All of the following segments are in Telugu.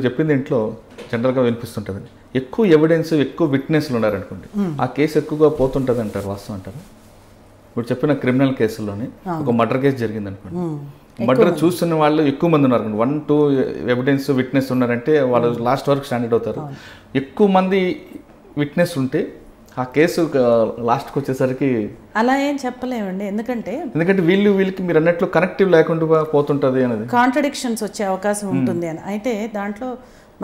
చెప్పింది ఇంట్లో జనరల్గా వినిపిస్తుంటుంది. ఎక్కువ ఎవిడెన్స్, ఎక్కువ విట్నెస్లు ఉన్నారనుకోండి, ఆ కేసు ఎక్కువగా పోతుంటుంది అంటారు. వాస్తవం అంటారు. ఇప్పుడు చెప్పిన క్రిమినల్ కేసుల్లోని ఒక మర్డర్ కేసు జరిగింది అనుకోండి, మర్డర్ చూస్తున్న వాళ్ళు ఎక్కువ మంది ఉన్నారు. 1-2 ఎవిడెన్స్ విట్నెస్ ఉన్నారంటే వాళ్ళు లాస్ట్ వరకు స్టాండర్డ్ అవుతారు. ఎక్కువ మంది విట్నెస్ ఉంటే ఆ కేసు లాస్ట్కి వచ్చేసరికి అలా ఏం చెప్పలేమండి. ఎందుకంటే వీళ్ళకి మీరు అన్నట్లు కనెక్టివ్ లేకుండా పోతుంటుంది అనేది, కాంట్రడిక్షన్స్ వచ్చే అవకాశం ఉంటుంది అని. అయితే దాంట్లో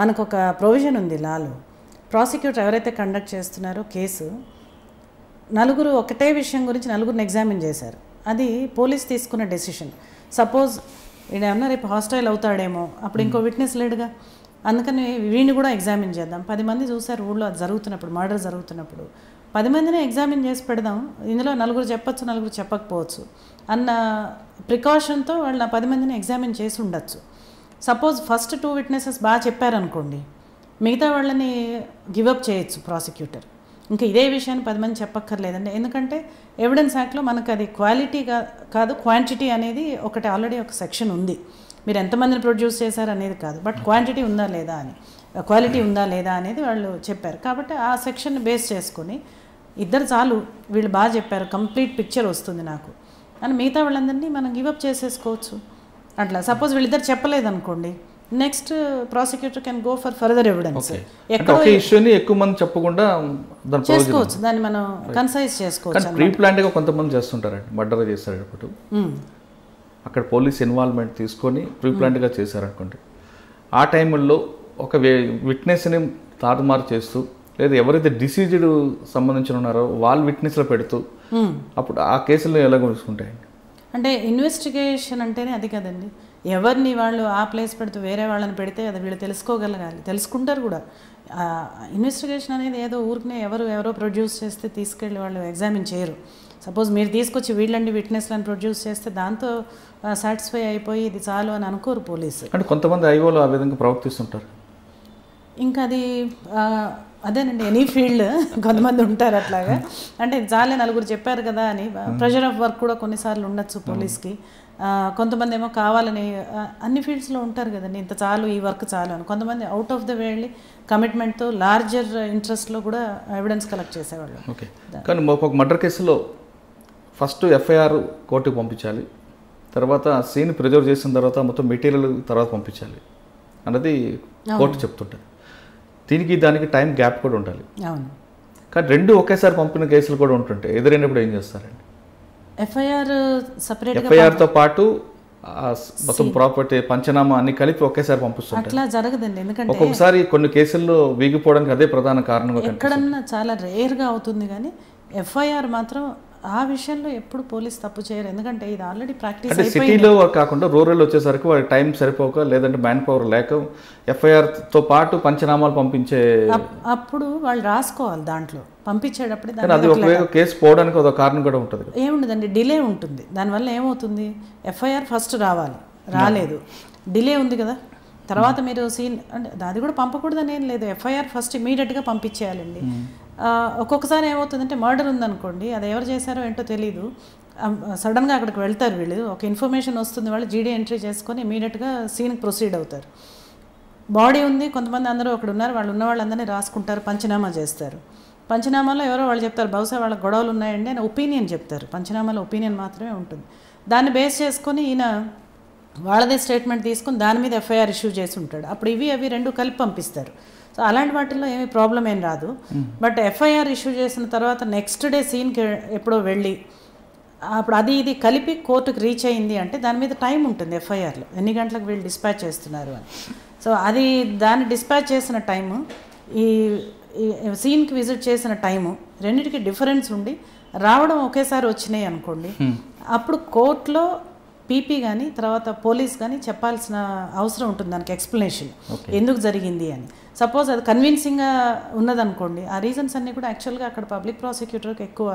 మనకు ఒక ప్రొవిజన్ ఉంది లాలో. ప్రాసిక్యూటర్ ఎవరైతే కండక్ట్ చేస్తున్నారో కేసు, నలుగురు ఒకటే విషయం గురించి నలుగురిని ఎగ్జామిన్ చేశారు. అది పోలీస్ తీసుకున్న డెసిషన్. సపోజ్ ఈయన రేపు హాస్టైల్ అవుతాడేమో, అప్పుడు ఇంకో విట్నెస్ లేడుగా, అందుకని వీడిని కూడా ఎగ్జామిన్ చేద్దాం. 10 మంది చూసారు ఊళ్ళో అది జరుగుతున్నప్పుడు, మర్డర్ జరుగుతున్నప్పుడు 10 మందినే ఎగ్జామిన్ చేసి పెడదాం, ఇందులో నలుగురు చెప్పచ్చు, నలుగురు చెప్పకపోవచ్చు అన్న ప్రికాషన్తో వాళ్ళు 10 మందిని ఎగ్జామిన్ చేసి ఉండొచ్చు. సపోజ్ ఫస్ట్ 2 విట్నెసెస్ బాగా చెప్పారనుకోండి, మిగతా వాళ్ళని గివప్ చేయొచ్చు ప్రాసిక్యూటర్. ఇంకా ఇదే విషయాన్ని 10 మంది చెప్పక్కర్లేదండి. ఎందుకంటే ఎవిడెన్స్ యాక్ట్లో మనకు అది క్వాలిటీ కాదు, క్వాంటిటీ అనేది ఒకటి ఆల్రెడీ ఒక సెక్షన్ ఉంది. మీరు ఎంతమందిని ప్రొడ్యూస్ చేశారు అనేది కాదు, బట్ క్వాంటిటీ ఉందా లేదా అని, క్వాలిటీ ఉందా లేదా అనేది వాళ్ళు చెప్పారు. కాబట్టి ఆ సెక్షన్ని బేస్ చేసుకొని ఇద్దరు చాలు, వీళ్ళు బాగా చెప్పారు, కంప్లీట్ పిక్చర్ వస్తుంది నాకు అని మిగతా వాళ్ళందరినీ మనం గివప్ చేసేసుకోవచ్చు. అట్లా సపోజ్ వీళ్ళిద్దరు చెప్పలేదు అనుకోండి, next prosecutor can go for further evidence. ఎక్కువ మంది చెప్పకుండా చేసుకోవచ్చు, దాన్ని మనం కన్సైజ్ చేసుకోవచ్చు. ప్రీ ప్లాన్డ్గా కొంతమంది చేస్తుంటారండి, మర్డర్ చేసేటప్పుడు అక్కడ పోలీస్ ఇన్వాల్వ్మెంట్ తీసుకొని ప్రీ ప్లాన్డ్గా చేశారనుకోండి, ఆ టైంలో ఒక విట్నెస్ని తారుమారు చేస్తూ, లేదా ఎవరైతే డిసీజ్డ్ సంబంధించిన ఉన్నారో వాళ్ళు విట్నెస్లో పెడుతూ, అప్పుడు ఆ కేసులు ఎలా తీసుకుంటాయండి? అంటే ఇన్వెస్టిగేషన్ అంటేనే అది కదండి. ఎవరిని వాళ్ళు ఆ ప్లేస్ పెడుతూ వేరే వాళ్ళని పెడితే అది వీళ్ళు తెలుసుకోగలగాలి, తెలుసుకుంటారు కూడా. ఇన్వెస్టిగేషన్ అనేది ఏదో ఊరికనే ఎవరో ప్రొడ్యూస్ చేస్తే తీసుకెళ్ళి వాళ్ళు ఎగ్జామిన్ చేయరు. సపోజ్ మీరు తీసుకొచ్చి వీళ్ళండి విట్నెస్లను ప్రొడ్యూస్ చేస్తే దాంతో సాటిస్ఫై అయిపోయి ఇది చాలు అని అనుకోరు పోలీసు. అంటే కొంతమంది ఐఓలు ఆ విధంగా ప్రవర్తిస్తుంటారు. ఇంకా అది అదేనండి, ఎనీ ఫీల్డ్ కొంతమంది ఉంటారు అట్లాగా. అంటే చాలే నలుగురు చెప్పారు కదా అని ప్రెషర్ ఆఫ్ వర్క్ కూడా కొన్నిసార్లు ఉండొచ్చు పోలీస్కి. కొంతమంది ఏమో కావాలని, అన్ని ఫీల్డ్స్లో ఉంటారు కదండి, ఇంత చాలు, ఈ వర్క్ చాలు అని. కొంతమంది అవుట్ ఆఫ్ ద వే వెళ్ళి కమిట్మెంట్తో లార్జర్ ఇంట్రెస్ట్లో కూడా ఎవిడెన్స్ కలెక్ట్ చేసేవాళ్ళు. ఓకే, కానీ ఒక మర్డర్ కేసులో ఫస్ట్ ఎఫ్ఐఆర్ కోర్టుకు పంపించాలి, తర్వాత సీన్ ప్రిజర్వ్ చేసిన తర్వాత మొత్తం మెటీరియల్ తర్వాత పంపించాలి అన్నది కోర్టు చెప్తుంటుంది. దానికి టైం గ్యాప్ కూడా ఉండాలి. అవును, కానీ రెండు ఒకేసారి పంపిన కేసులు కూడా ఉంటుంటాయి. ఎదురైనప్పుడు ఏం చేస్తారండి? ఎఫ్ఐఆర్తో పాటు మొత్తం ప్రాపర్టీ పంచనామా అన్ని కలిపి ఒకేసారి పంపిస్తుంటారు. అట్లా జరగదండి, ఎందుకంటే ఒక్కొక్కసారి కొన్ని కేసుల్లో వీగిపోవడానికి అదే ప్రధాన కారణం. ఎక్కడన్నా చాలా రేర్గా అవుతుంది, కానీ ఎఫ్ఐఆర్ మాత్రం ఆ విషయంలో ఎప్పుడు పోలీస్ తప్పు చేయరు. ఎందుకంటే ఇది ఆల్రెడీ ప్రాక్టీస్ అయిపోయింది. సిటీలో కాకుండా రూరల్ వచ్చేసరికి వాళ్ళకి టైం సరిపోక, లేదంటే మ్యాన్ పవర్ లేక ఎఫ్ఐఆర్తో పాటు పంచనామాలు పంపించే, అప్పుడు వాళ్ళు రాసుకోవాలి దాంట్లో పంపించేటప్పుడు. అది ఒకవేళ కేసు పోవడానికి ఒక కారణం కూడా ఉంటుంది. ఏముండదండి, డిలే ఉంటుంది. దానివల్ల ఏమవుతుంది, ఎఫ్ఐఆర్ ఫస్ట్ రాలేదు, డిలే ఉంది కదా, తర్వాత మీరు సీన్ అంటే అది కూడా పంపకూడదని ఏం లేదు. ఎఫ్ఐఆర్ ఫస్ట్ ఇమీడియట్గా పంపించేయాలండి. ఒక్కొక్కసారి ఏమవుతుందంటే మర్డర్ ఉందనుకోండి, అది ఎవరు చేశారో ఏంటో తెలీదు, సడన్గా అక్కడికి వెళ్తారు వీళ్ళు, ఒక ఇన్ఫర్మేషన్ వస్తుంది, వాళ్ళు జీడీ ఎంట్రీ చేసుకొని ఇమీడియట్గా సీన్కి ప్రొసీడ్ అవుతారు. బాడీ ఉంది, కొంతమంది అందరూ అక్కడ ఉన్నారు, వాళ్ళు ఉన్న వాళ్ళందరినీ రాసుకుంటారు, పంచనామా చేస్తారు. పంచనామాలో ఎవరో వాళ్ళు చెప్తారు, బహుశా వాళ్ళ గొడవలు ఉన్నాయండి అని ఒపీనియన్ చెప్తారు. పంచనామాలో ఒపీనియన్ మాత్రమే ఉంటుంది. దాన్ని బేస్ చేసుకొని ఈయన వాళ్ళదే స్టేట్మెంట్ తీసుకుని దాని మీద ఎఫ్ఐఆర్ ఇష్యూ చేసి ఉంటాడు. అప్పుడు అవి రెండు కలిపి పంపిస్తారు. సో అలాంటి వాటిల్లో ఏమీ ప్రాబ్లం ఏం రాదు. బట్ ఎఫ్ఐఆర్ ఇష్యూ చేసిన తర్వాత నెక్స్ట్ డే సీన్కి ఎప్పుడో వెళ్ళి అప్పుడు ఇది కలిపి కోర్టుకు రీచ్ అయింది అంటే దాని మీద టైం ఉంటుంది ఎఫ్ఐఆర్లో, ఎన్ని గంటలకు వీళ్ళు డిస్పాచ్ చేస్తున్నారు అని. సో దాన్ని డిస్పాచ్ చేసిన టైము, ఈ సీన్కి విజిట్ చేసిన టైము, రెండింటికి డిఫరెన్స్ ఉండి రావడం ఒకేసారి వచ్చినాయి అనుకోండి, అప్పుడు కోర్టులో పీపీ కానీ తర్వాత పోలీస్ కానీ చెప్పాల్సిన అవసరం ఉంటుంది దానికి ఎక్స్ప్లెనేషన్, ఎందుకు జరిగింది అని. సపోజ్ అది కన్విన్సింగ్గా ఉన్నదనుకోండి, ఆ రీజన్స్ అన్నీ కూడా యాక్చువల్గా అక్కడ పబ్లిక్ ప్రాసిక్యూటర్కి ఎక్కువ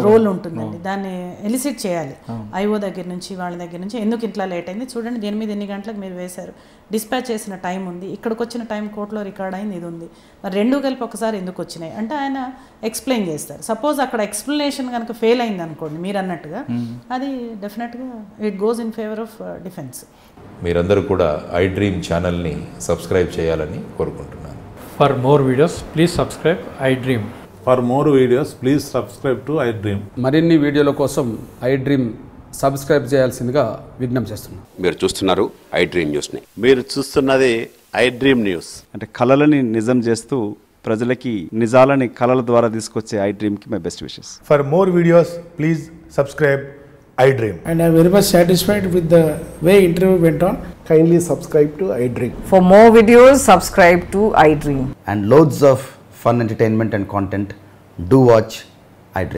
రోల్ ఉంటుందండి. దాన్ని ఎలిసిట్ చేయాలి ఐఓ దగ్గర నుంచి, వాళ్ళ దగ్గర నుంచి. ఎందుకు ఇట్లా లేట్ అయింది చూడండి, దీని మీద ఎన్ని గంటలకు మీరు వేశారు, డిస్పాచ్ చేసిన టైం ఉంది, ఇక్కడికి వచ్చిన టైం కోర్టులో రికార్డ్ అయింది, ఇది ఉంది, మరి రెండు కలిపి ఒకసారి ఎందుకు వచ్చినాయి అంటే ఆయన ఎక్స్ప్లెయిన్ చేస్తారు. సపోజ్ అక్కడ ఎక్స్ప్లెనేషన్ కనుక ఫెయిల్ అయింది అనుకోండి మీరు అన్నట్టుగా, అది డెఫినెట్గా it goes in favour of defence. మీరందరూ కూడా ఐ డ్రీమ్ ఛానల్ని సబ్స్క్రైబ్ చేయాలని కోరుకుంటున్నాను. For more videos, please subscribe I Dream. For more videos, please subscribe to iDream. మరిన్ని వీడియోల కోసం ఐ డ్రీమ్ సబ్స్క్రైబ్ చేయాల్సిందిగా విజ్ఞప్తి చేస్తున్నాను. మీరు చూస్తున్నారు ఐ డ్రీమ్ న్యూస్ని. మీరు చూస్తున్నది ఐ డ్రీమ్ న్యూస్. అంటే కళలని నిజం చేస్తూ ప్రజలకి నిజాలని కళల ద్వారా తీసుకొచ్చే ఐ డ్రీమ్కి my best wishes. For more videos, please subscribe iDream. And I'm very much satisfied with the way interview went on. Kindly subscribe to iDream. For more videos, subscribe to iDream. And loads of fun entertainment and content. Do watch